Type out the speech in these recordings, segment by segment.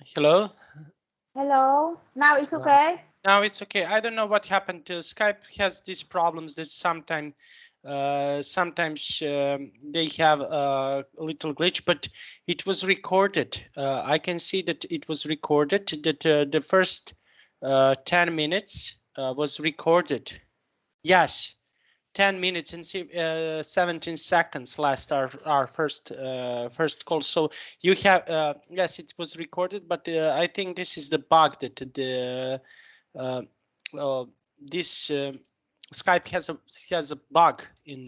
Hello. Hello. Now it's okay. Now it's okay. I don't know what happened. Skype has these problems that sometimes they have a little glitch, but it was recorded. I can see that it was recorded. That the first 10 minutes was recorded. Yes. 10 minutes and 17 seconds last our first call. So you have yes, it was recorded, but I think this is the bug that the uh, uh, this Skype has a bug in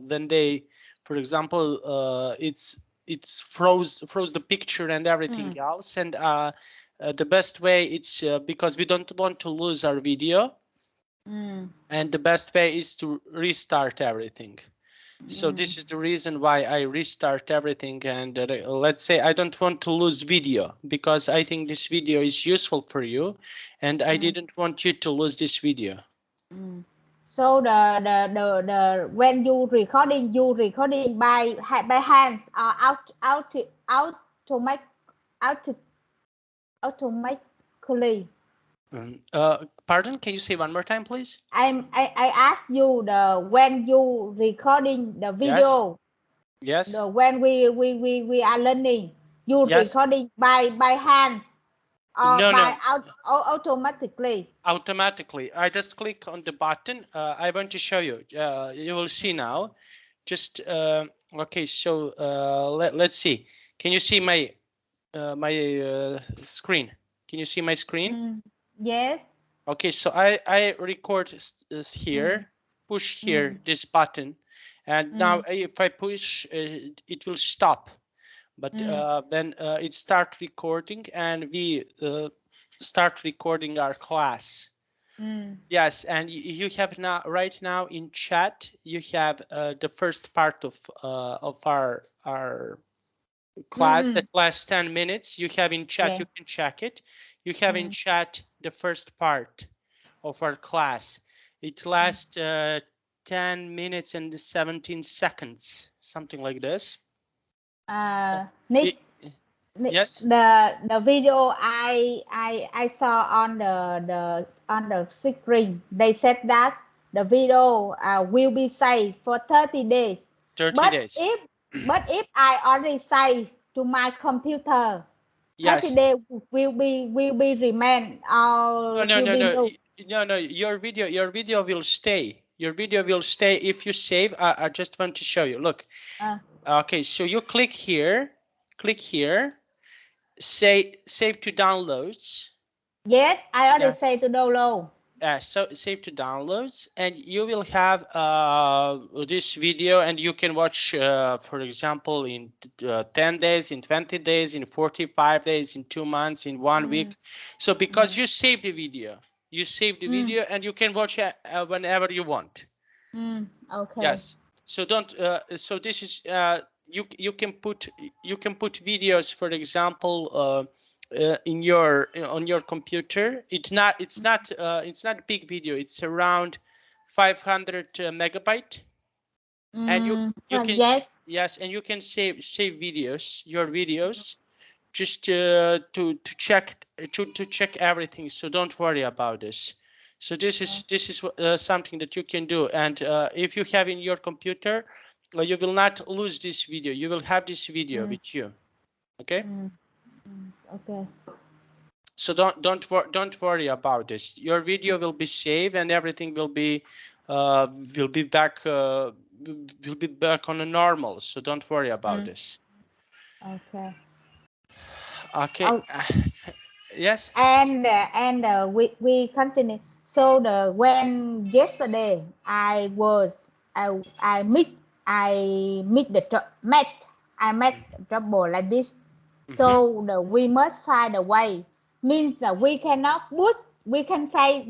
when they, for example, it's froze the picture and everything else, and the best way it's because we don't want to lose our video, and the best way is to restart everything. So this is the reason why I restart everything, and let's say I don't want to lose video because I think this video is useful for you, and I didn't want you to lose this video. So the when you recording by hands or automatic auto automatically. Pardon? Can you say one more time, please? I asked you the when you recording the Yes. video, Yes. the when we are learning, you Yes. recording by hands or No, by no. automatically. Automatically. I just click on the button. I want to show you. You will see now. Just okay. So let's see. Can you see my screen? Can you see my screen? Yes. Okay, so I record here, push Mm, here this button, and now mm, if I push, it will stop. But mm, then it start recording, and we start recording our class. mm, Yes, and you have now right now in chat you have the first part of our class mm. that lasts 10 minutes. You have in chat, Yeah. you can check it. You have in Mm, chat the first part of our class. It lasts 10 minutes and 17 seconds, something like this. Nick, It, yes? the video I saw on the screen, they said that the video will be saved for 30 days. 30 But days. if I already save to my computer, 30 Yes. days will be remain No, or no, will no, be no. low. No, no. Your video will stay. Your video will stay if you save. I just want to show you. Look. Uh, Okay, so you click here. Click here. Say save to downloads. yes, I already Yes. say to download. So save to downloads, and you will have this video, and you can watch, for example, in 10 days, in 20 days, in 45 days, in 2 months, in 1 week. So because Mm, you save the video, mm, and you can watch it whenever you want. okay. Yes. So don't. So this is you can put videos, for example, in your on your computer. It's not a big video. It's around 500 megabyte, and you can Yes. yes, and you can save videos, your videos, just to check to check everything. So don't worry about this. So this is something that you can do, and if you have in your computer, you will not lose this video. You will have this video Mm, with you. Okay. mm, okay. So don't worry about this. Your video will be saved, and everything uh, will be back uh, will be back on a normal. So don't worry about Mm, this. okay. Okay. Oh, Yes. and we continue. So the when yesterday I met trouble like this. Mm-hmm. So we must find a way. Means that we can say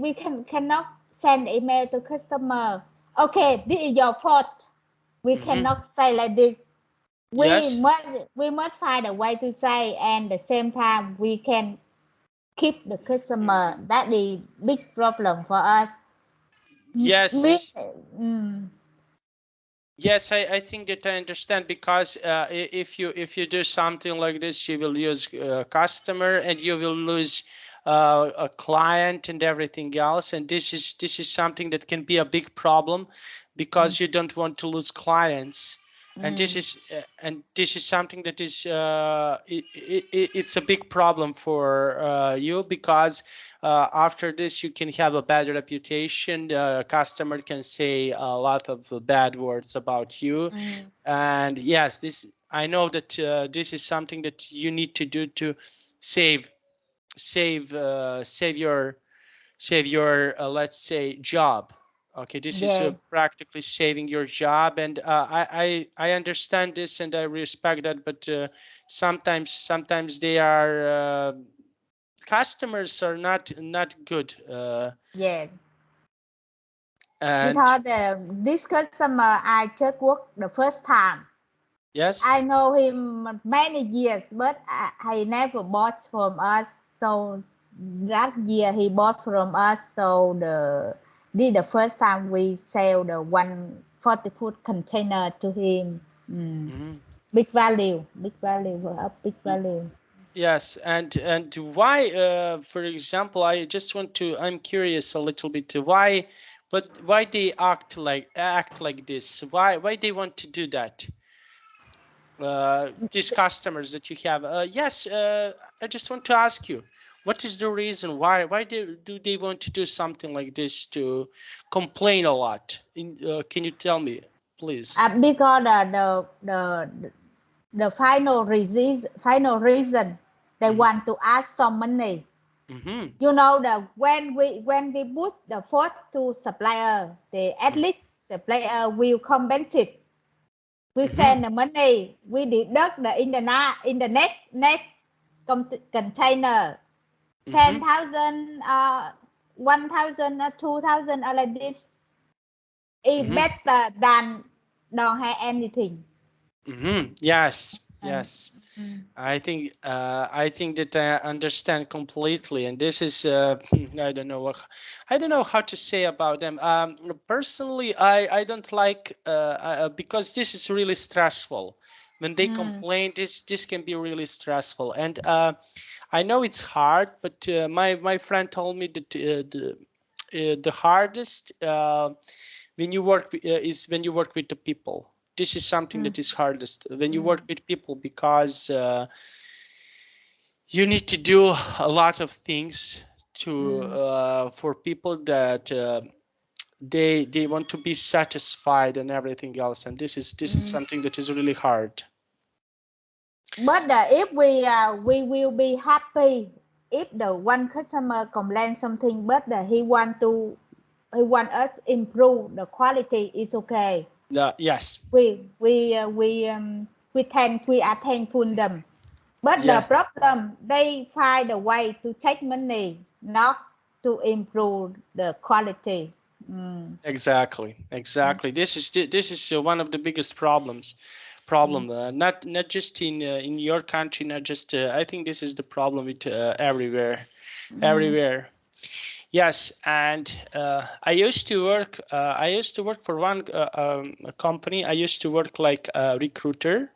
cannot send email to customer. Okay, this is your fault. We Mm-hmm. cannot say like this. we Yes. must we must find a way to say, and the same time we can keep the customer. That is big problem for us. Me, Yes. mm, Yes, I think that I understand, because if you do something like this, you will lose a customer and you will lose a client and everything else. And this is something that can be a big problem, Mm. because you don't want to lose clients. Mm. And this is something that is it's a big problem for you, because after this you can have a bad reputation. Customer can say a lot of bad words about you. Mm. And yes, this, I know that this is something that you need to do to save save your let's say job. Okay, this is Yeah. practically saving your job. And I understand this and I respect that, but sometimes they are customers are not good. Yeah. And Because this customer I just worked the first time. yes. I know him many years, but he never bought from us. So that year he bought from us. So the first time we sell the 140-foot container to him. Mm. Mhm. Big value, big Y- value. Yes, and why, for example, I'm curious a little bit why, but why they act like this? Why they want to do that? These customers that you have. Yes, I just want to ask you, what is the reason why do they want to do something like this, to complain a lot? Can you tell me, please? Because the final reason they Mm-hmm. want to ask some money. Mm-hmm. You know that when we put the fault to supplier, the at least supplier will compensate. We Mm-hmm. send the money. We deduct the in the next container Mm-hmm. 10,000, 1,000, 2,000, or like this. It's Mm-hmm. better than don't have anything. Mm-hmm. Yes. Um, Yes. mm, I think that I understand completely, and this is I don't know I don't know how to say about them. Personally, I don't like because this is really stressful. When they mm, complain, this can be really stressful, and I know it's hard, but my friend told me that the hardest when you is when you work with the people. This is something mm, that is hardest when you work mm, with people, because you need to do a lot of things to mm, for people that they want to be satisfied and everything else, and this is mm. something that is really hard. But if we will be happy if the one customer complain something, but he want us improve the quality is okay. Yes. We are thankful them. But the Yeah. problem they find a way to take money, not to improve the quality. Mm. Exactly. This is one of the biggest Mm. problem, not just in your country, not just I think this is the problem with Mm. everywhere. Yes, and I used to work for one a company. I used to work like a recruiter.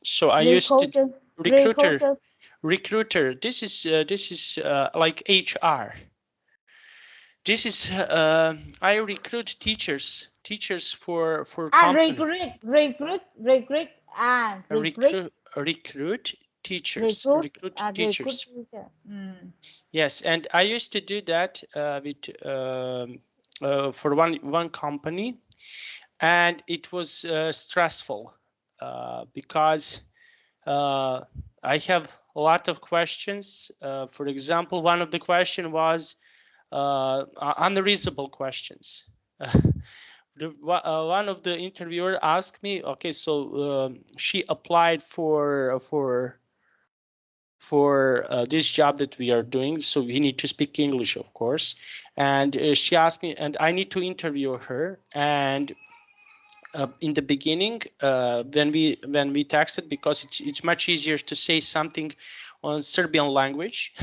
So I used to Recruiter, recruiter recruiter, recruiter. This is like HR. This is I recruit teachers for company. recruit, Recruit recruit teachers. teacher. Mm. Yes, and I used to do that with for one company, and it was stressful because I have a lot of questions. For example, one of the question was unreasonable questions. One of the interviewer asked me, okay, so she applied for this job that we are doing, so we need to speak English, of course. And she asked me, and I need to interview her. And in the beginning, when we texted, because it's much easier to say something on Serbian language.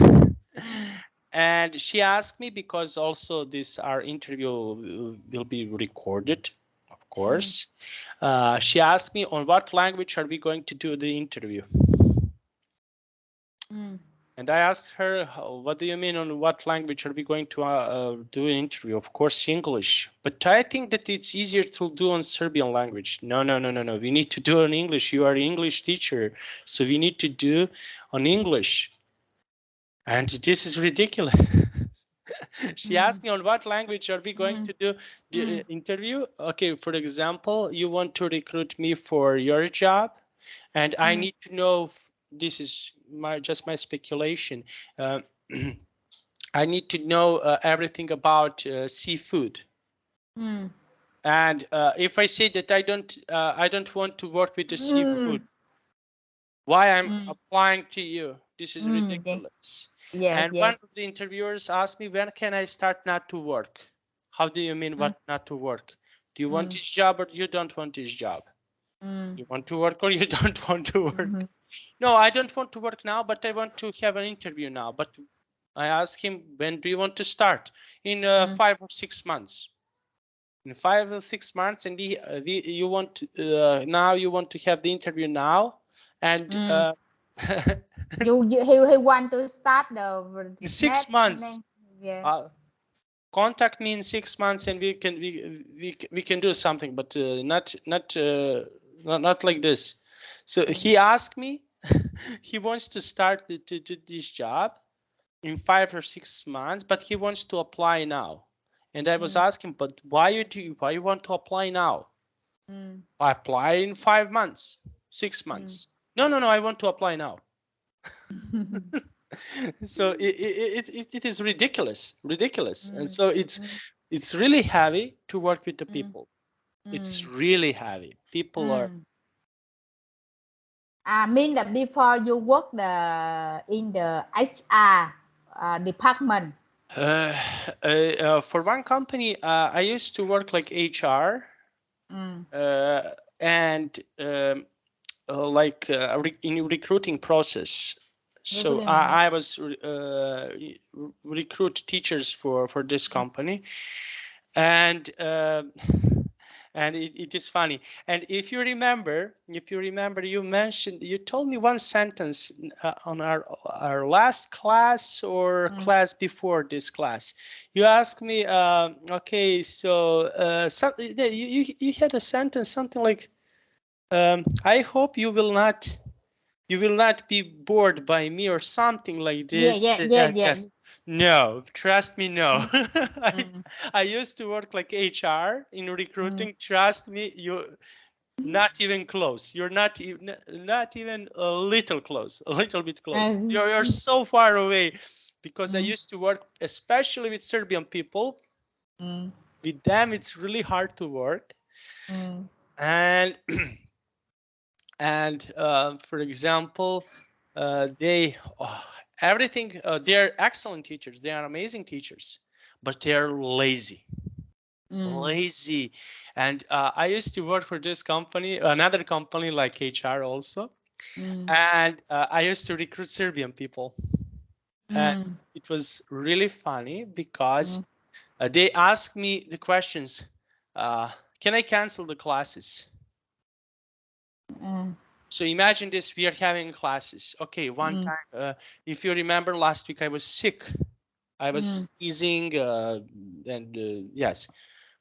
And she asked me, because also this our interview will be recorded, of course. She asked me on what language are we going to do the interview. And I asked her, what do you mean on what language are we going to do an interview? Of course, English. But I think that it's easier to do on Serbian language. No. We need to do on English. You are an English teacher. So we need to do on English. And this is ridiculous. She asked me on what language are we going to do the interview. Okay, for example, you want to recruit me for your job. And I need to know, this is just my speculation. I need to know everything about seafood. And if I say that I don't want to work with the seafood, why I'm applying to you? This is ridiculous. And one of the interviewers asked me, when can I start not to work? How do you mean what not to work? Do you want this job or you don't want this job? You want to work or you don't want to work? No, I don't want to work now, but I want to have an interview now. But I asked him, when do you want to start? In 5 or 6 months. In 5 or 6 months, and you want to, now you want to have the interview now, and he want to start the in 6 months. Yeah. Contact me in 6 months, and we can do something, but not like this. So he asked me, he wants to start this job in 5 or 6 months, but he wants to apply now. And I was asking, but why you want to apply now? I apply in 5 months, 6 months. No, I want to apply now. So it is ridiculous. And so it's really heavy to work with the people. It's really heavy. People are. I mean that before you work in the HR department. For one company, I used to work like HR, and like in recruiting process. So I was recruit teachers for this company, and it is funny. And if you remember, you told me one sentence on our last class or class before this class. You asked me, okay, so you had a sentence, something like, I hope you will not be bored by me or something like this. Yes. No, trust me, no. I used to work like HR in recruiting. Trust me, you not even close. You're not even a little close, a little bit close. You're so far away, because I used to work especially with Serbian people. With them, it's really hard to work. And for example, they're excellent teachers. They are amazing teachers, but they're lazy. And I used to work for this company, another company like HR also. And I used to recruit Serbian people. And it was really funny because they asked me the questions, can I cancel the classes? So imagine this, we are having classes. Okay, one time, if you remember last week, I was sick. I was sneezing, and yes,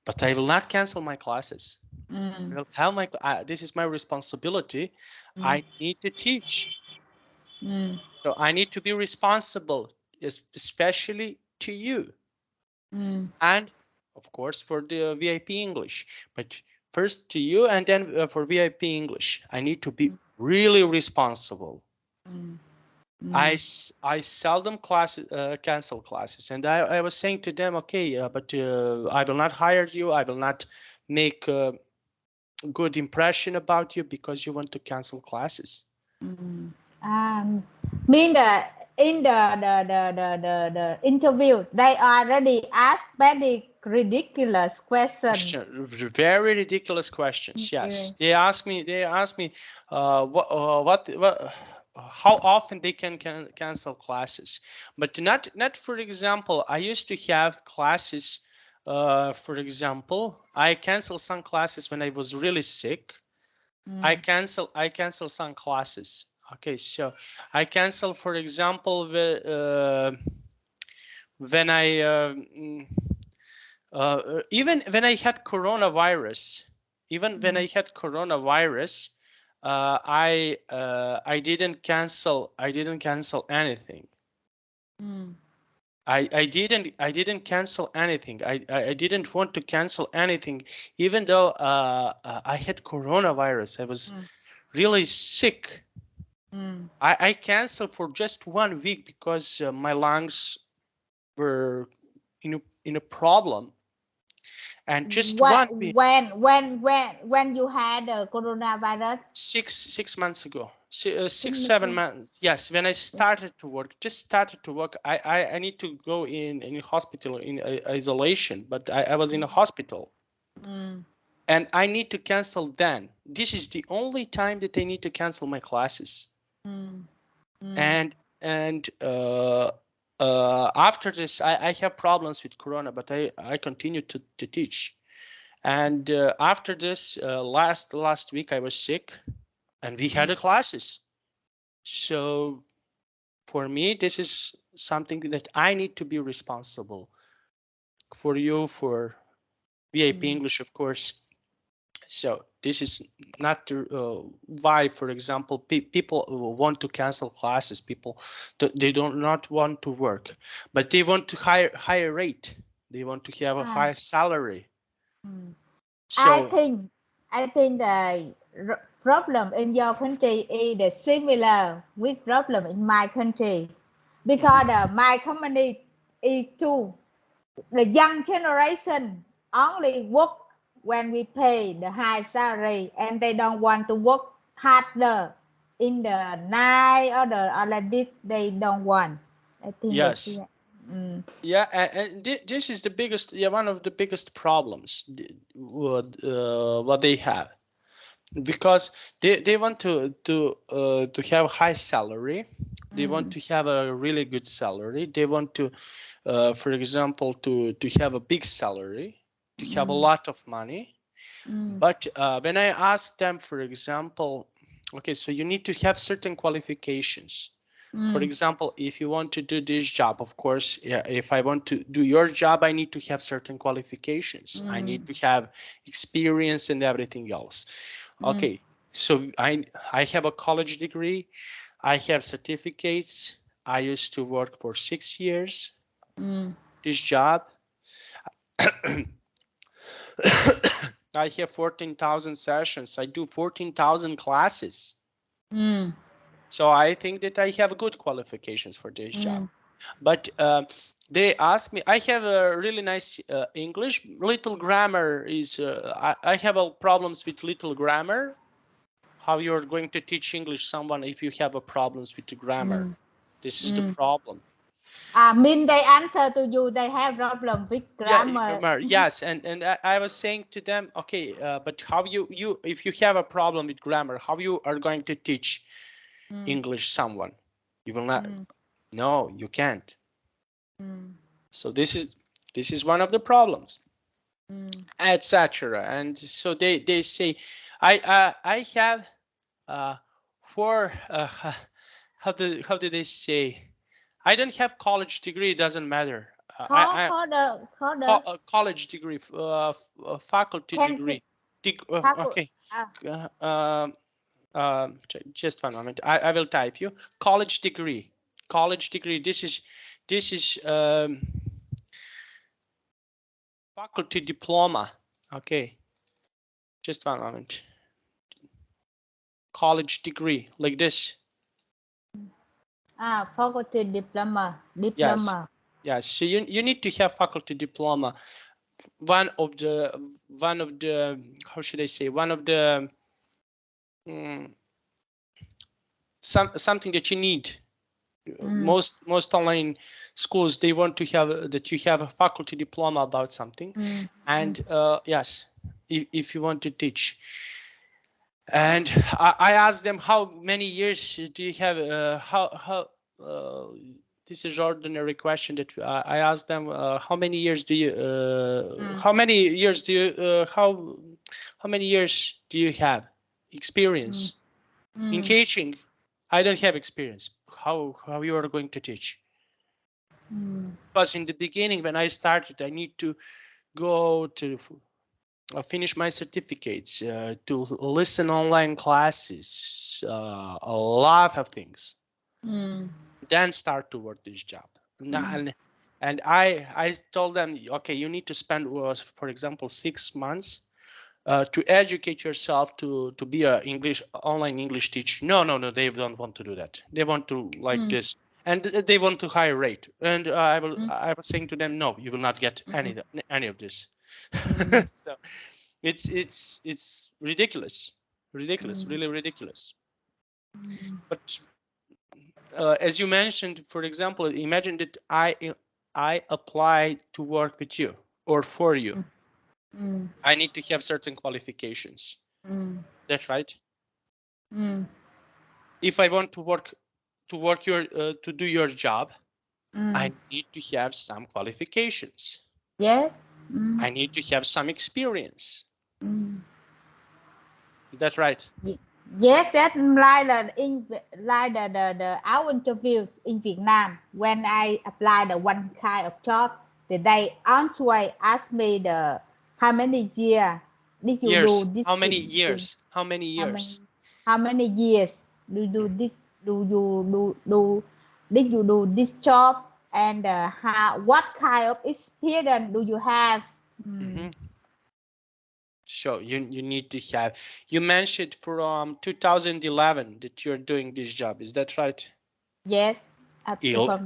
but I will not cancel my classes. This is my responsibility. I need to teach. So I need to be responsible, especially to you. And of course for the VIP English, but first to you, and then for VIP English. I need to be really responsible. I seldom cancel classes, and I was saying to them, okay, but I will not hire you. I will not make a good impression about you because you want to cancel classes. Mean that in the interview they already asked very ridiculous questions. Very ridiculous questions. Yes, they asked me what how often they can cancel classes, but not for example, I used to have classes For example, I canceled some classes when I was really sick. I cancel some classes. Okay, so I cancel, for example, when even when I had coronavirus, I didn't cancel. I didn't cancel anything. I didn't cancel anything. I didn't want to cancel anything, even though I had coronavirus. I was really sick. I canceled for just 1 week because my lungs were in a problem, and just 1 week. When you had coronavirus? 6 months ago, six, 7 6 months. months. Yes, when I started to work, I need to go in hospital in isolation, but I was in a hospital, and I need to cancel then. This is the only time that I need to cancel my classes. And after this, I have problems with corona, but I continue to teach. And after this, last week I was sick, and we had classes. So for me, this is something that I need to be responsible for you, for VIP English, of course. So this is not why, for example, people want to cancel classes. People, they don't not want to work, but they want to higher rate. They want to have a high salary. So I think the problem in your country is similar with problem in my country, because my company is too, the young generation only work when we pay the high salary, and they don't want to work harder in the night or like this. They don't want. I think that's yes. it. Yeah, and this is the biggest, one of the biggest problems what they have, because they want to have high salary. They want to have a really good salary. They want to, for example, to have a big salary, to have a lot of money. But when I ask them, for example, okay, so you need to have certain qualifications. For example, if you want to do this job, of course, yeah, if I want to do your job, I need to have certain qualifications. I need to have experience and everything else. Okay, so I have a college degree. I have certificates. I used to work for 6 years. This job. I have 14,000 sessions. I do 14,000 classes. So I think that I have good qualifications for this job. But they ask me, I have a really nice English. Little grammar is, I have problems with little grammar. How you're going to teach English someone if you have a problems with the grammar? This is the problem. I mean, they answer to you, they have problem with Yeah, grammar. grammar. Yes, and I was saying to them, okay, but how you if you have a problem with grammar, how you are going to teach English someone? You will not. No, you can't. So this is one of the problems, etc. And so they say, I have four. How do they say? I don't have college degree. It doesn't matter. I Khó đỡ. college degree, faculty Can degree. facu- Okay. Just one moment. I will type you college degree. College degree. This is faculty diploma. Okay. Just one moment. College degree like this. faculty diploma. Yes. Yes. So you need to have faculty diploma. One of the how should I say, one of the something that you need. Most online schools, they want to have that you have a faculty diploma about something. And yes, if you want to teach. And I asked them, how many years do you have, how this is ordinary question that I asked them. How many years do you? How many years do you? How many years do you have experience in teaching? I don't have experience. How you are going to teach? Because in the beginning, when I started, I need to go to finish my certificates, to listen online classes, a lot of things. Then start to work this job. And I told them, okay, you need to spend, for example, 6 months to educate yourself to be a online English teacher. No, they don't want to do that. They want to like this, and they want to higher rate. And I was saying to them, no, you will not get any of this. So it's ridiculous, really ridiculous. But as you mentioned, for example, imagine that I apply to work with you or for you. I need to have certain qualifications. That's right. If I want to do your job, I need to have some qualifications. Yes. I need to have some experience. Is that right? Yes, that's like our interviews in Vietnam. When I applied the one kind of job, they also ask me how many years did you Years. do this How many thing? years? How many How years? many years do you do this? Did you do this job? And what kind of experience do you have? So you need to have. You mentioned from 2011 that you're doing this job. Is that right? Yes, up to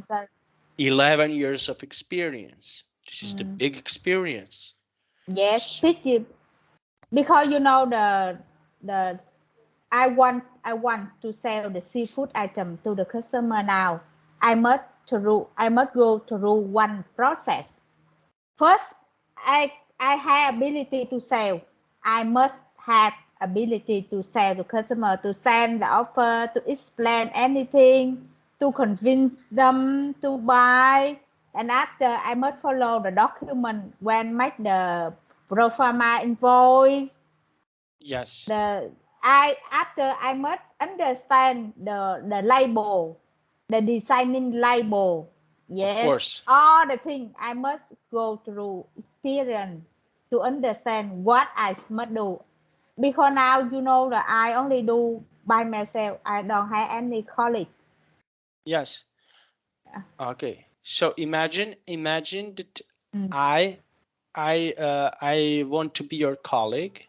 11 years of experience. This is the big experience. Yes, pity, because you know the I want to sell the seafood item to the customer now. I must go through one process. First, I have ability to sell. I must have ability to sell to customer, to send the offer, to explain anything, to convince them to buy. And after, I must follow the document when make the pro forma invoice. Yes. After I must understand the label, the designing label. Yes, of course. all the things I must go through experience to understand what I must do. Because now you know that I only do by myself. I don't have any colleague. Yes. Okay. So imagine that I want to be your colleague.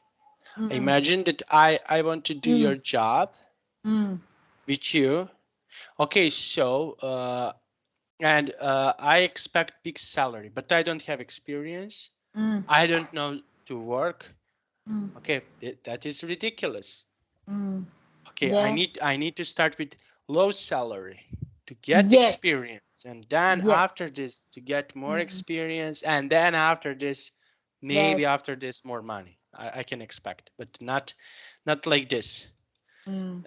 Imagine that I want to do your job with you. Okay, so and I expect big salary, but I don't have experience. I don't know to work. Okay, that is ridiculous. Okay, Yeah. I need to start with low salary to get experience, and then Yes. after this to get more experience, and then after this, maybe after this more money I can expect, but not like this. Mean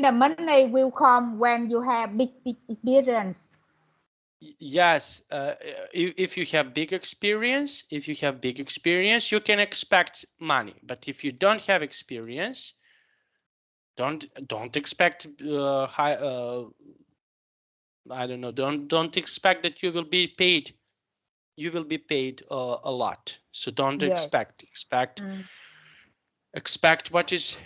the money will come when you have big experience. Yes, if you have big experience, you can expect money. But if you don't have experience, don't expect high. I don't know. Don't expect that you will be paid. You will be paid a lot. So don't expect. Expect what is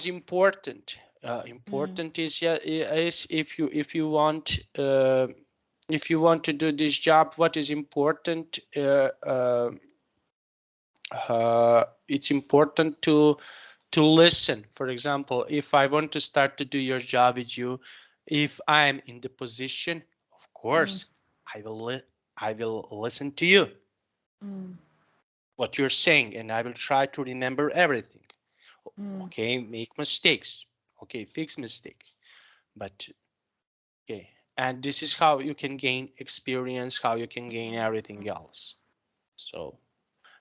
important. Important is if you want. If you want to do this job, what is important? It's important to listen. For example, if I want to start to do your job with you, if I'm in the position, of course, I will listen to you, what you're saying, and I will try to remember everything. Okay, make mistakes. Okay, fix mistake. But okay, and this is how you can gain experience, how you can gain everything else. So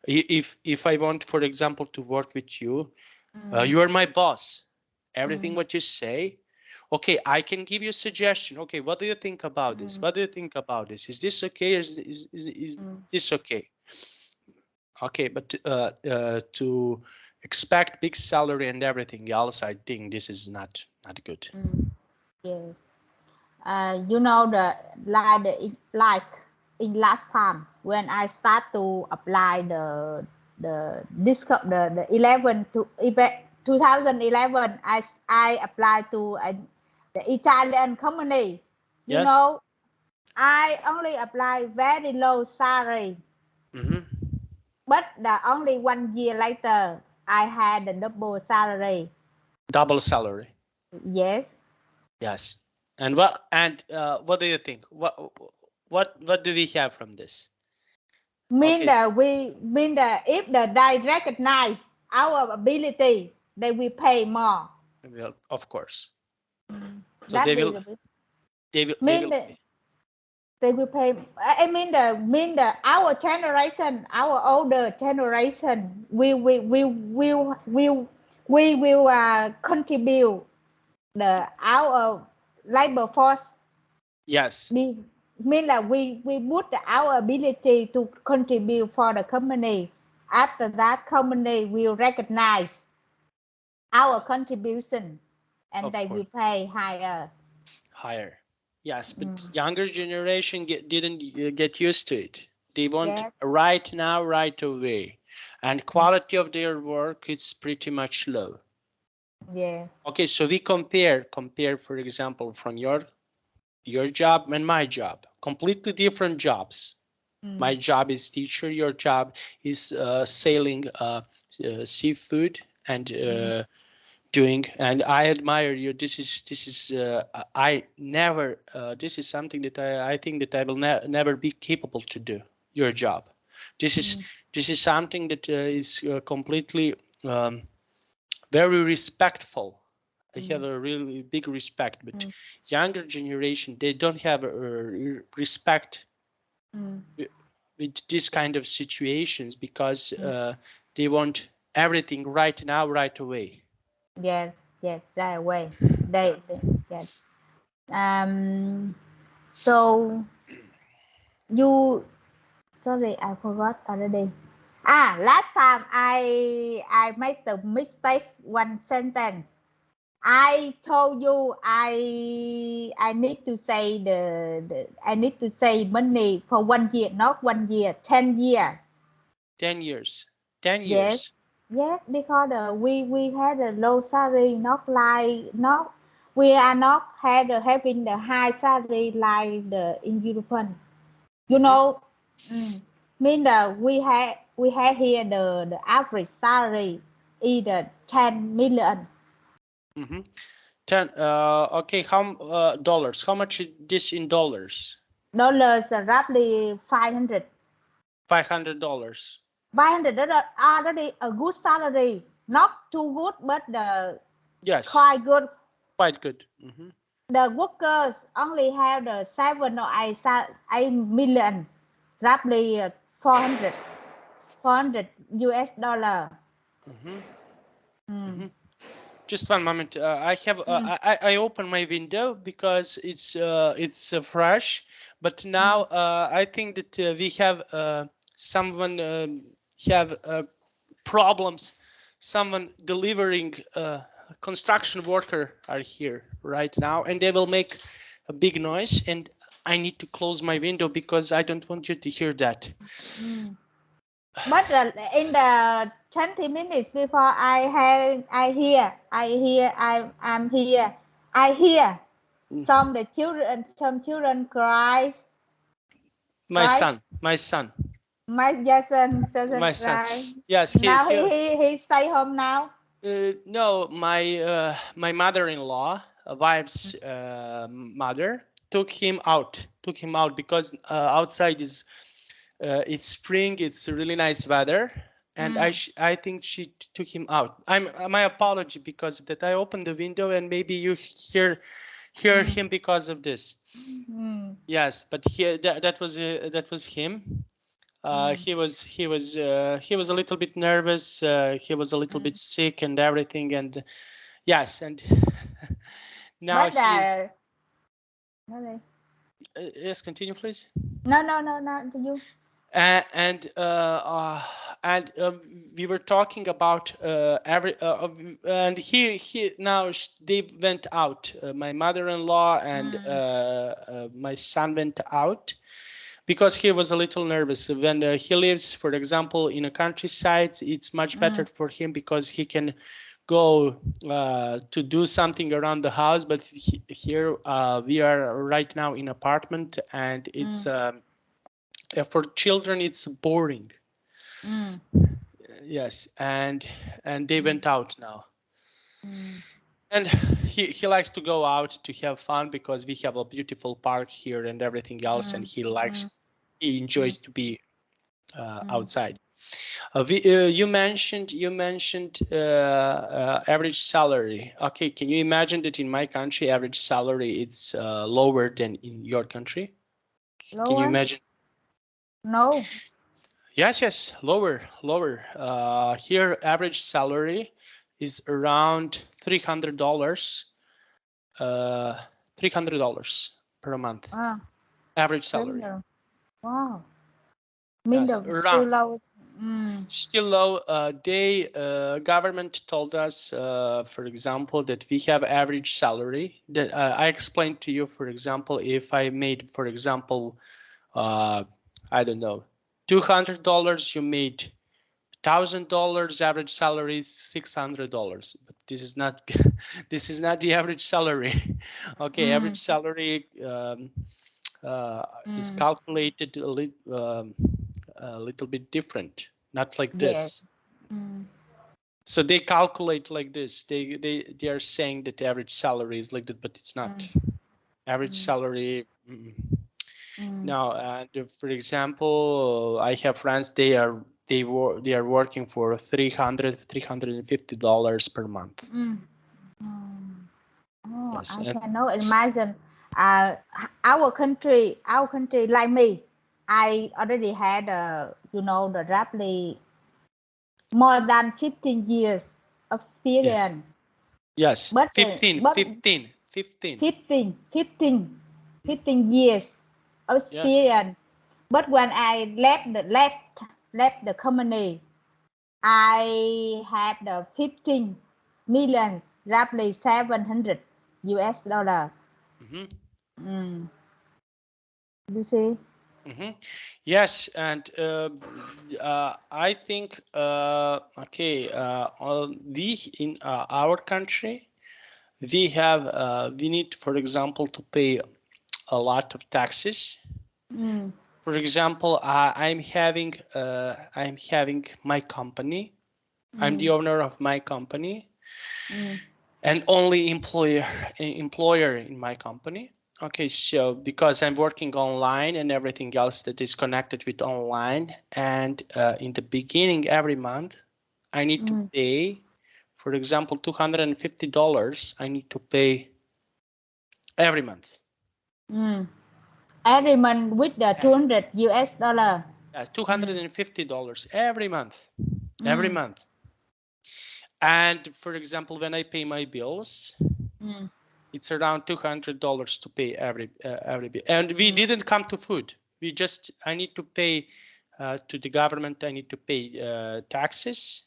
if I want, for example, to work with you, you are my boss. Everything what you say, Okay, I can give you a suggestion. Okay, what do you think about this? What do you think about this? Is this okay? Is this okay? Okay, but to expect big salary and everything else, I think this is not good. Yes. You know like in last time when I start to apply the 11 to 2011, I applied to the Italian company. You Yes. know, I only apply very low salary, but only 1 year later I had a double salary. Double salary. Yes. Yes. And what do you think? What do we have from this? Mean Okay. that if they recognize our ability, they will pay more. Well, of course. So That they be will the bit. they Mean will that pay. they will pay. I mean the our generation, our older generation, we will contribute the our labor force. Yes. Mean that we put our ability to contribute for the company. After that, company will recognize our contribution and Of they course. will pay higher. Higher. Yes, but younger generation didn't get used to it. They want Yes. right now, right away, and quality of their work is pretty much low. Yeah. Okay, so we compare, for example, from your job and my job, completely different jobs. My job is teacher. Your job is selling seafood and doing. And I admire you. This is I never. This is something that I think that I will never be capable to do. Your job. This is something that is completely very respectful. I have a really big respect, but younger generation, they don't have respect with this kind of situations because they want everything right now, right away. Yes. Yes. Right away. They yes. So you sorry, I forgot already. Last time I made the mistake one sentence. I told you I need to say the I need to say money for 1 year, not 1 year, 10 years. 10 years. 10 Yes, years. yes, because we had a low salary, not like not we are not having the high salary like the in European. You know, mean that we had here the average salary either 10 million. 10. Okay. How dollars? How much is this in dollars? Dollars are roughly 500. $500. 500 dollar already a good salary, not too good, but Yes, quite good. quite good. The workers only have the 7 or 8 millions, roughly 400 US dollar. Just one moment. I have I open my window because it's fresh, but now I think that we have someone have problems. Someone delivering construction worker are here right now, and they will make a big noise. And I need to close my window because I don't want you to hear that. But in the 20 minutes before I hear, I'm here, I hear some children cries, My right? son, my son, My Jason my son. cry. Yes, Now he he stay home now. no, my mother-in-law, wife's mother, took him out because outside is it's spring, it's really nice weather, and I think she took him out. My apology because of that. I opened the window and maybe you hear him because of this. Yes, but that was him. He was a little bit nervous. He was a little bit sick and everything. And yes, and Now he Really? yes, continue please. No, you. And we were talking about and he now they went out. My mother-in-law and my son went out because he was a little nervous. When he lives, for example, in a countryside, it's much better for him because he can go to do something around the house. But here we are right now in apartment, and it's for children it's boring. Yes, and they went out now. And he likes to go out to have fun because we have a beautiful park here and everything else, and he enjoys to be outside. You mentioned average salary. Okay, can you imagine that in my country average salary is lower than in your country? Lower? Can you imagine? No. Yes, lower. Here average salary is around $300. $300 per month. Average salary. Wow. Yes, Still around. low. Still low. Government told us, for example, that we have average salary. That I explained to you, for example, if I made, for example, I don't know, $200, you made $1,000. Average salary is $600, but this is not this is not the average salary. Okay, average salary is calculated a little bit different, not like this. So they calculate like this. They are saying that the average salary is like that, but it's not. Average salary. Now, and for example, I have friends. They are working for $350 per month. Oh, Yes, I cannot imagine. Our country like me, I already had the roughly more than 15 years of yeah. experience. Yes, But 15 years of Yes. experience. But when I left the company, I had the 15 millions, roughly 700 US dollar. You see? Yes, and I think okay, we in our country we need, for example, to pay a lot of taxes. For example, I'm having my company. I'm the owner of my company, and only employer in my company. Okay, so because I'm working online and everything else that is connected with online, and in the beginning every month, I need to pay, for example, $250. I need to pay every month. Every month with the 200 US dollar. $250 every month, every month. And for example, when I pay my bills, it's around $200 to pay every bill. And we didn't come to food. I need to pay to the government. I need to pay taxes,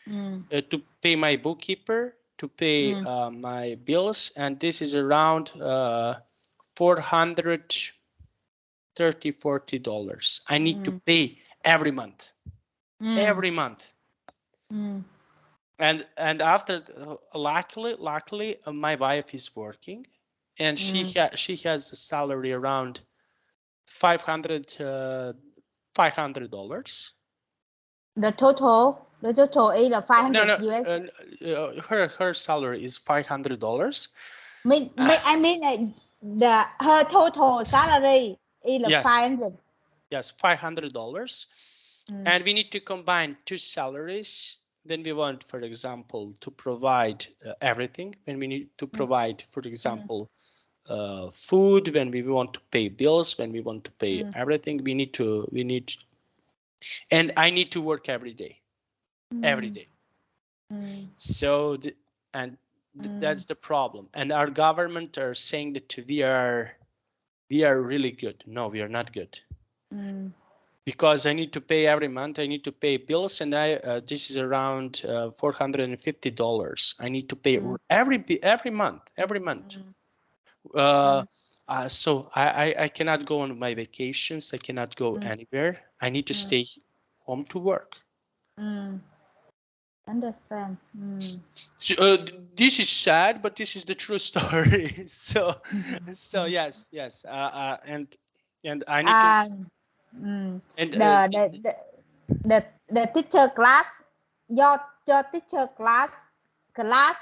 to pay my bookkeeper, to pay my bills, and this is around $430, $40. I need to pay every month. Every month. And after, luckily, my wife is working, and she has a salary around $500. The total is the 500 No, US. her salary is $500. I mean her total salary is Yes. 500. Yes, $500, and we need to combine two salaries. Then we want, for example, to provide everything. When we need to provide, for example, food, when we want to pay bills, when we want to pay everything, we need, and I need to work every day. So, and That's the problem. And our government are saying that we are really good. No, we are not good. Because I need to pay every month. I need to pay bills, and this is around $450. I need to pay every month. So I cannot go on my vacations. I cannot go anywhere. I need to stay home to work. Understand. This is sad, but this is the true story. So yes, and I need to. And The teacher class, your teacher class class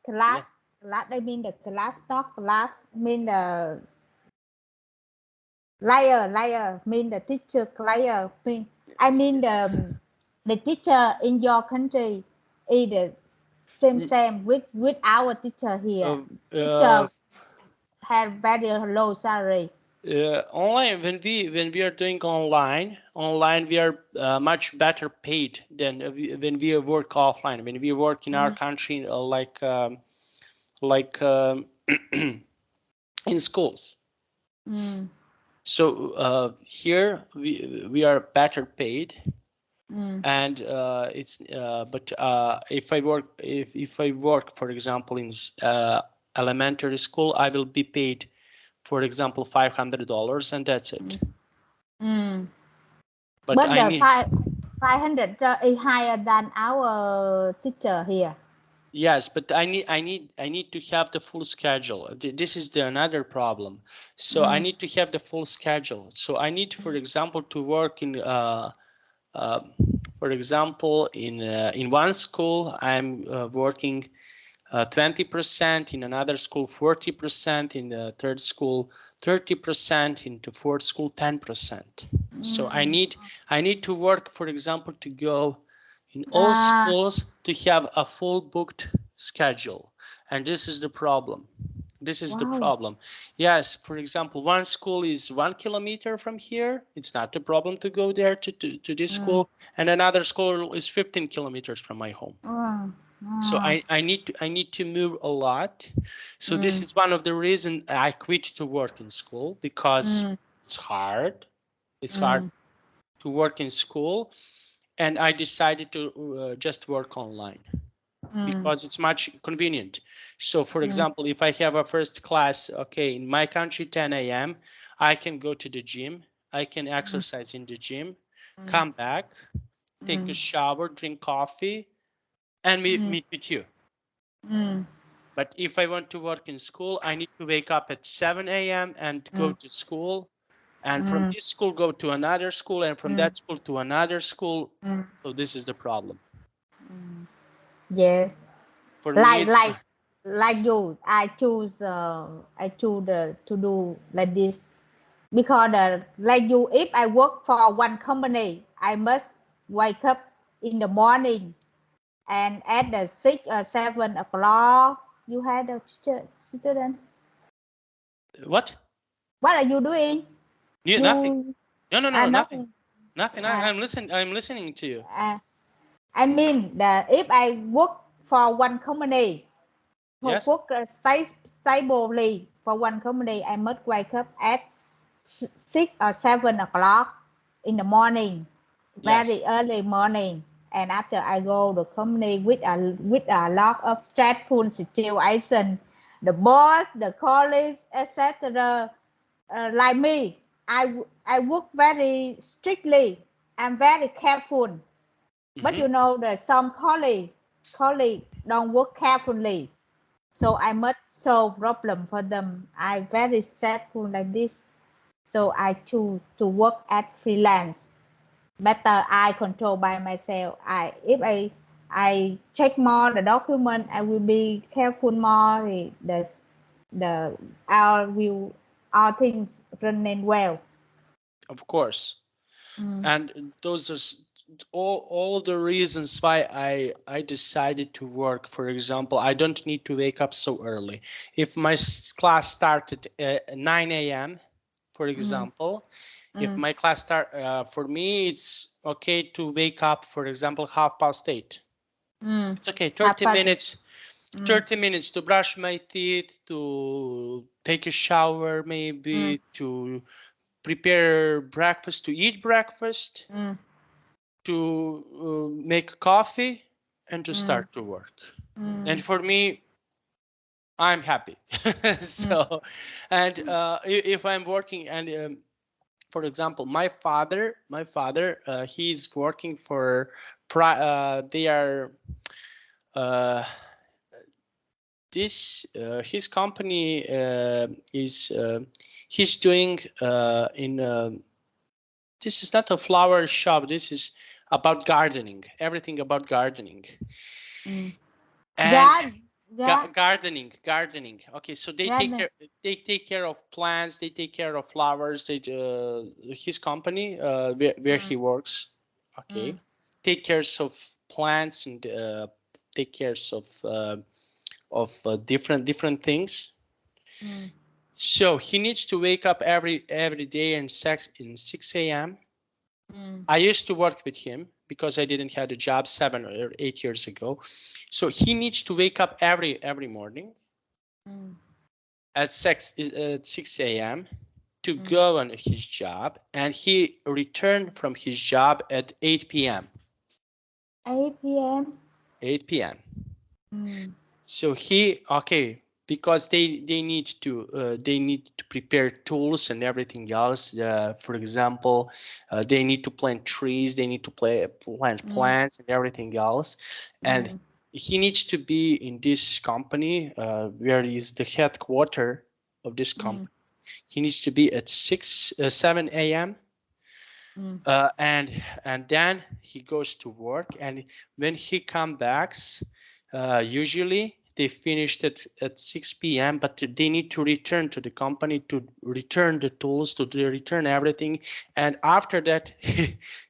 yeah. they mean the class, not class, mean the layer mean the teacher layer mean, I mean the teacher in your country is the same with our teacher here. Uh, Teacher have very low salary. Online, when we are doing online we are much better paid than when we work offline. When we work in our country, in schools. So here we are better paid, and it's but if I work for example in elementary school, I will be paid, for example, $500, and that's it. But I the need 500 is higher than our teacher here. Yes, but I need to have the full schedule. This is another problem. So I need to have the full schedule. So I need, for example, to work in for example, in one school I'm working 20%, in another school 40%, in the third school 30%, in the fourth school 10%. So I need to work, for example, to go in all schools to have a full booked schedule, and this is the problem. The problem. Yes, for example, one school is 1 kilometer from here. It's not a problem to go there to this school, and another school is 15 kilometers from my home. So I need to move a lot. So this is one of the reasons I quit to work in school, because it's hard. It's hard to work in school, and I decided to just work online because it's much convenient. So for example, if I have a first class, okay, in my country 10 a.m., I can go to the gym. I can exercise in the gym, come back, take a shower, drink coffee, and meet with you. But if I want to work in school, I need to wake up at 7 a.m. and go to school, and from this school go to another school, and from that school to another school. So this is the problem. Yes. For me, it's Like you, I choose to do like this because like you, if I work for one company, I must wake up in the morning, and at the 6 or 7 o'clock you had a student. what? What are you doing? Nothing. You No, nothing. nothing. Nothing. I'm listening. I'm listening to you. I mean that if I work for one company, Yes. work stably for one company, I must wake up at 6 or 7 o'clock in the morning, very early morning, and after I go the company with a lot of stressful situation, the boss, the colleagues, etc. Like me, I work very strictly. I'm very careful, but you know that some colleague don't work carefully, so I must solve problem for them. I very stressful like this, so I choose to work at freelance. Better I control by myself. If I check more the document, I will be careful more. The our things running well. Of course. And those are all the reasons why I decided to work. For example, I don't need to wake up so early. If my class started at 9 a.m., for example, if my class start, for me, it's okay to wake up, for example, 8:30. It's okay, 30 minutes. 30 minutes to brush my teeth, to take a shower, maybe to prepare breakfast, to eat breakfast, to make coffee, and to start to work. And for me, I'm happy. So, and if I'm working, and for example, my father, he's working for, they are, this his company is he's doing in this is not a flower shop, this is about gardening, everything about gardening. And gardening, okay, so they take care of plants, they take care of flowers, they his company where he works, okay, take cares of plants, and take cares of different things. So he needs to wake up every day in 6 a.m. I used to work with him because I didn't have a job 7 or 8 years ago. So he needs to wake up every morning at 6 a.m. to go on his job, and he returned from his job at 8 p.m. 8 p.m. So because they need to prepare tools and everything else. For example, they need to plant trees, they need to plant plants and everything else, and he needs to be in this company where is the headquarter of this company. He needs to be at 7 a.m. And then he goes to work, and when he comes back, usually they finished at 6 p.m. but they need to return to the company to return the tools, to return everything, and after that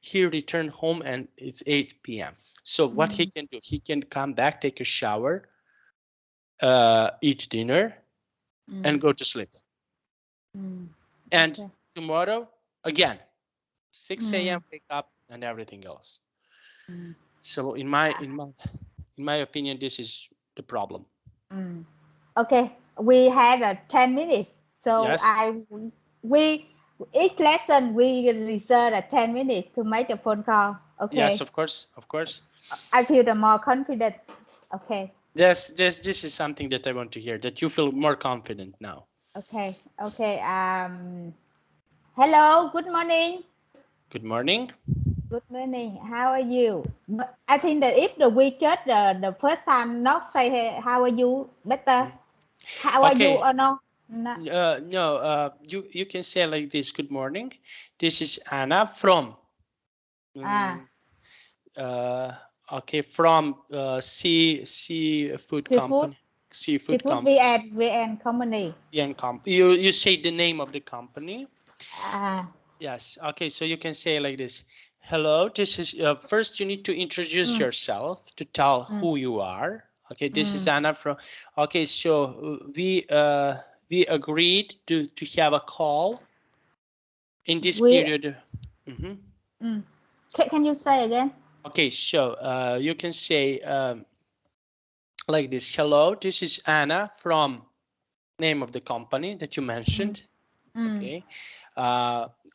he returned home and it's 8 p.m. So what he can do, he can come back, take a shower, eat dinner, and go to sleep. And tomorrow again 6 a.m. wake up and everything else. So in my opinion, this is the problem. Okay, we had 10 minutes, so Yes. we each lesson we reserve 10 minutes to make a phone call. Okay. Yes, of course. I feel the more confident. Okay. This is something that I want to hear, that you feel more confident now. Okay. Hello, good morning. Good morning. Good morning. How are you? But I think that if we just the first time not say hey, how are you better. How are you Okay. or no? No, you can say like this. Good morning. This is Anna from okay, from seafood company. Seafood company. VN company. You say the name of the company. Ah. Yes. Okay. So you can say like this. Hello. This is first you need to introduce yourself to tell who you are. Okay. This is Anna from. Okay. So we agreed to have a call in this period. Can you say again? Okay. So you can say like this. Hello. This is Anna from name of the company that you mentioned. Okay.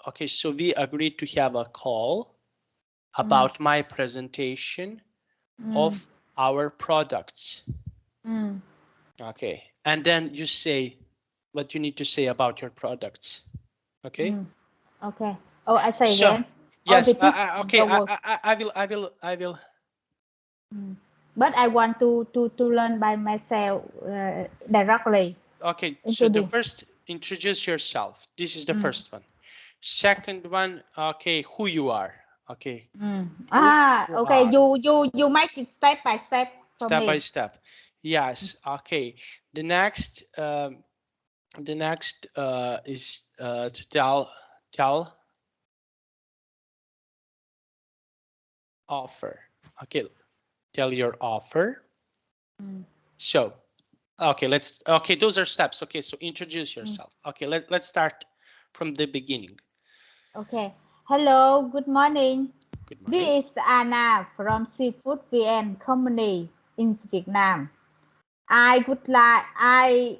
Okay. So we agreed to have a call about my presentation of our products. Okay. And then you say what you need to say about your products. Okay. Okay. Oh, I say So again. yes. Repeat Okay. the word. I will. But I want to learn by myself directly. Okay. So the first, introduce yourself. This is the first one. Second one. Okay. Who you are. Okay. Okay. You make it step by step for Step by me. step. Yes. Okay. The next is to tell offer. Okay, tell your offer. So okay, those are steps. Okay, so introduce yourself. Okay, let's start from the beginning. Okay. Hello, good morning. Good morning. This is Anna from Seafood VN Company in Vietnam. I would like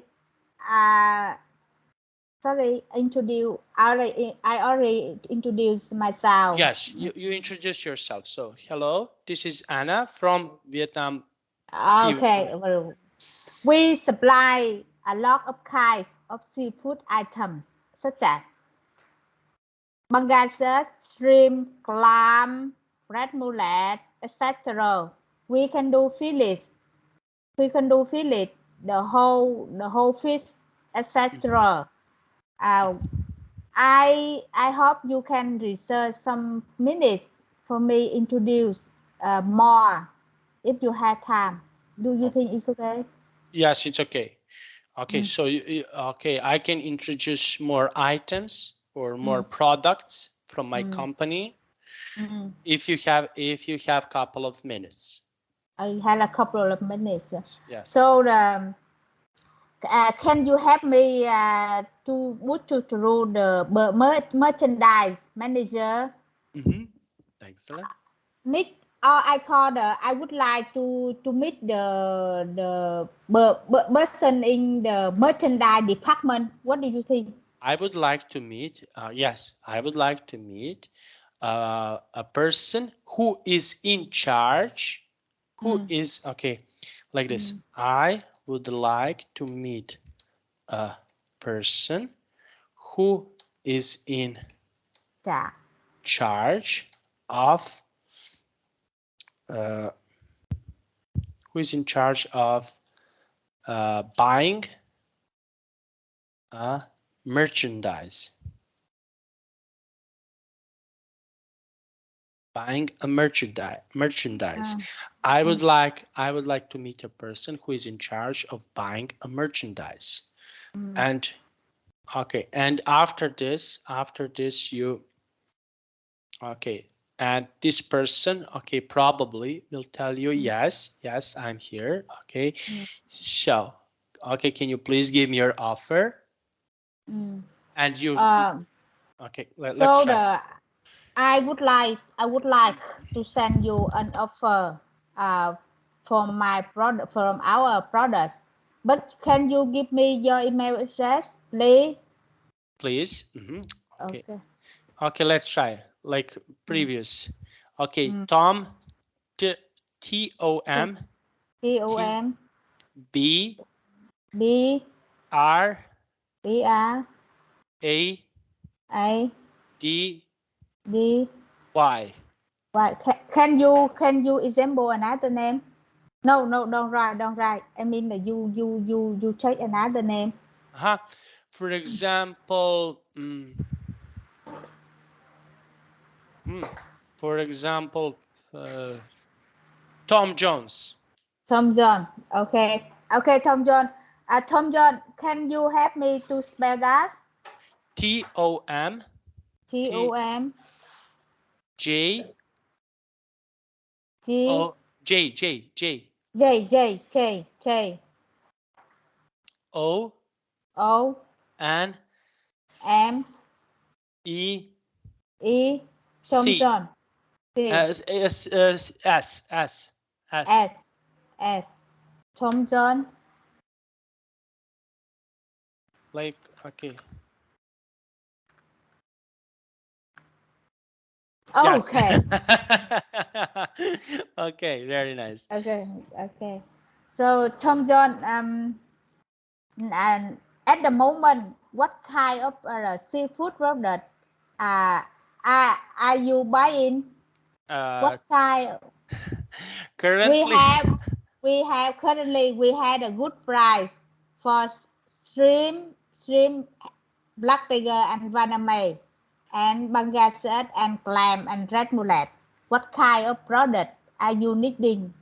sorry, I already introduced myself. Yes, you introduce yourself. So hello, this is Anna from Vietnam Okay, Seafood. well, we supply a lot of kinds of seafood items such as pangasius, shrimp, clam, red mullet, etc. We can do fillets. We can do fillet, the whole fish, etc. Uh, I hope you can research some minutes for me introduce more if you have time. Do you think it's okay? Yes, it's okay. Okay, Mm, so okay, I can introduce more items or more mm, products from my mm, company mm. if you have couple of minutes. I had a couple of minutes. Yes. So can you help me to put you through the merchandise manager? Excellent. Meet I call I would like to meet the person in the merchandise department. What do you think? I would like to meet, yes, I would like to meet a person who is in charge, who Mm, is, okay, like this. mm, I would like to meet a person who is in yeah. charge of, uh, who is in charge of buying a merchandise. Buying a merchandise. Mm, I mm, would like to meet a person who is in charge of buying a merchandise. mm, And okay, and after this you okay, and this person okay probably will tell you mm, yes, I'm here. Okay, mm, so okay, can you please give me your offer? mm. And you Um, okay, let's so try. I would like to send you an offer uh, from my product from our products. But can you give me your email address, please? Please. Okay. Okay. Okay, let's try like Mm, previous. Okay, mm. Tom Tom T Tom B B R B R A A D D Y. Y. Can you example another name? No, don't write. I mean that you check another name. Uh-huh. For example, hmm, for example, Tom Jones. Tom John. Okay, Tom John. Tom John, can you help me to spell that? Tom T O T M J G O J J J J O O N M E E. Tom C John. C S. S S. Tom John. Like okay. Yes. Okay. Okay, very nice. Okay. So Tom John, and at the moment, what kind of seafood product uh, are you buying? Uh, What kind? We currently, have currently we had a good price for shrimp, black tiger and vaname, and pangasius and clam and red mullet. What kind of product are you needing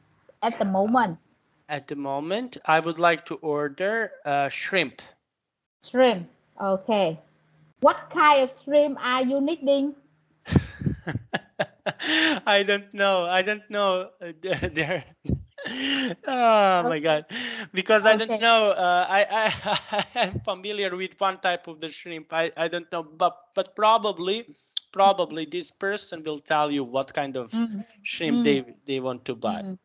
at the moment? at the moment, I would like to order shrimp. Shrimp. Okay. What kind of shrimp are you needing? I don't know. I don't know. There. Oh my Okay. God! Because I don't Okay. know. I I'm familiar with one type of the shrimp. I don't know, but probably this person will tell you what kind of Mm, shrimp mm, they want to buy. mm,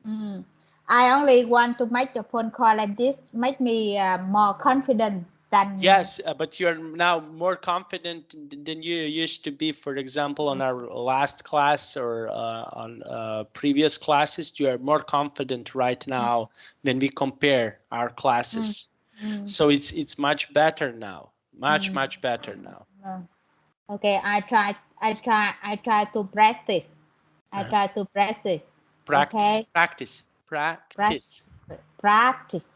mm. I only want to make the phone call, and this make me more confident than. Yes, but you're now more confident than you used to be. For example, on our last class or on previous classes, you are more confident right now when we compare our classes. So it's much better now. Much better now. Okay, I try to practice. I try to practice. Practice, Okay. practice, practice, Practice.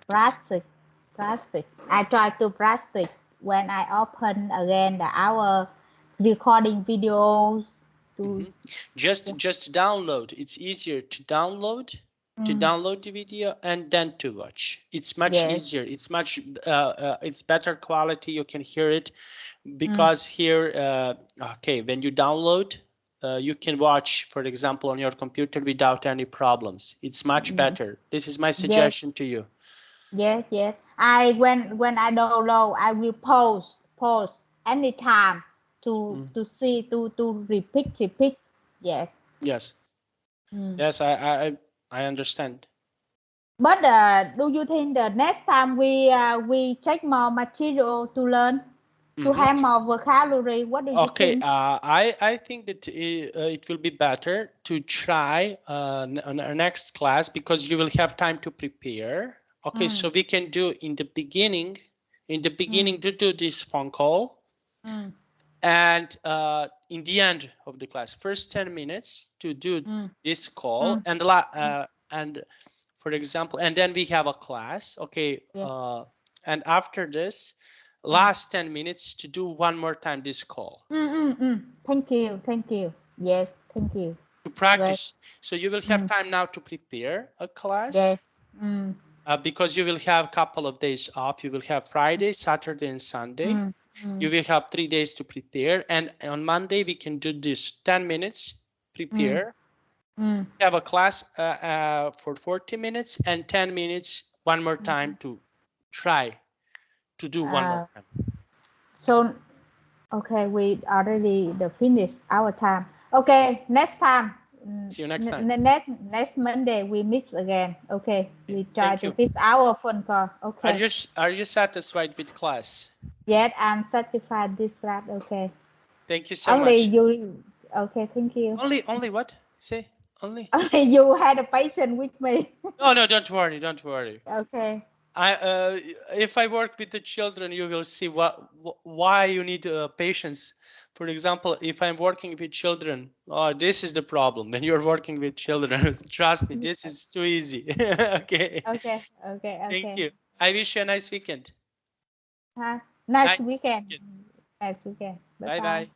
practice. Practice. I try to practice when I open again our recording videos. Just download. It's easier to download the video and then to watch. It's much easier. It's much it's better quality. You can hear it because here okay, when you download you can watch, for example, on your computer without any problems. It's much better. This is my suggestion to you. Yes. I when I download, I will pause anytime to see to repeat. Yes. Yes. Yes, I understand. But do you think the next time we take more material to learn, to have more vocabulary? What do you Okay, think? I think that it will be better to try on our next class because you will have time to prepare. Okay, so we can do in the beginning to do this phone call, and in the end of the class, first 10 minutes to do this call, and for example, and then we have a class. Okay, and after this, last 10 minutes to do one more time this call. Thank you. Yes, thank you. To practice. So you will have time now to prepare a class. Because you will have a couple of days off. You will have Friday, Saturday, and Sunday. You will have 3 days to prepare. And on Monday, we can do this 10 minutes, prepare. Have a class for 40 minutes and 10 minutes one more time to try to do one more time. So, okay, we already finished our time. Okay, next time. See you next time. Next Monday we meet again. Okay, we try to fix our phone call. Okay. Are you satisfied with class? Yes, I'm satisfied this lab. Okay. Thank you so Only much. you. Okay, thank you. Only what? Say only. Only you had a patient with me. No, don't worry. Okay. If I work with the children, you will see why you need patience. For example, if I'm working with children, this is the problem. When you're working with children, trust me, this is too easy. Okay. Okay. Thank you. I wish you a nice weekend. Nice weekend. Nice weekend. Bye Bye bye. bye.